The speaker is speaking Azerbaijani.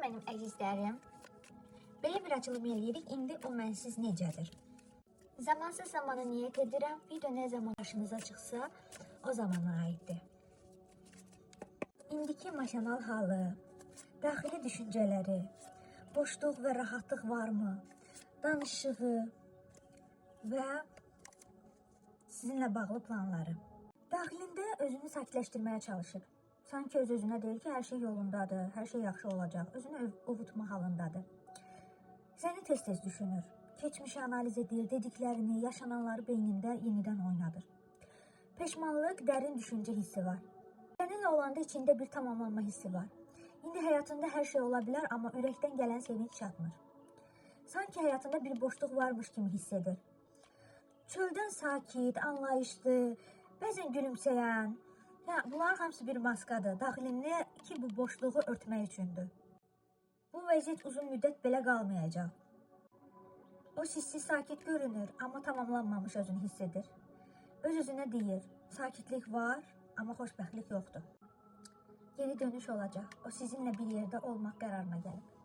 mənim əzizlərim. Belə bir açılım eləyirik. İndi o mənsiz necədir? Zamansız zamanı niyyət edirəm. Video nə zaman başınıza çıxsa, o zamana aiddir. İndiki emosional halı, daxili düşüncələri, boşluq və rahatlıq varmı, danışığı və sizinlə bağlı planları. Daxilində özünü sakitləşdirməyə çalışır. Sanki öz-özünə deyir ki, hər şey yolundadır, hər şey yaxşı olacaq, özünü ovutma halındadır. Səni tez-tez düşünür, keçmişi analiz edir, dediklərini, yaşananları beynində yenidən oynadır. Peşmanlıq, dərin düşüncə hissi var. Səninlə olanda içində bir tamamlanma hissi var. İndi həyatında hər şey ola bilər, amma ürəkdən gələn sevinç çatmır. Sanki həyatında bir boşluq varmış kimi hiss edir. Çöldən sakit, anlayışlı, bəzən gülümsəyən, bunların hamısı bir maskadır, daxilindəki bu boşluğu örtmək üçündür. Bu vəziyyət uzun müddət belə qalmayacaq. O sizi sakit görünür, amma tamamlanmamış özünü hiss edir. Öz-özünə deyir, sakitlik var, amma xoşbəxtlik yoxdur. Geri dönüş olacaq, o sizinlə bir yerdə olmaq qərarına gəlib.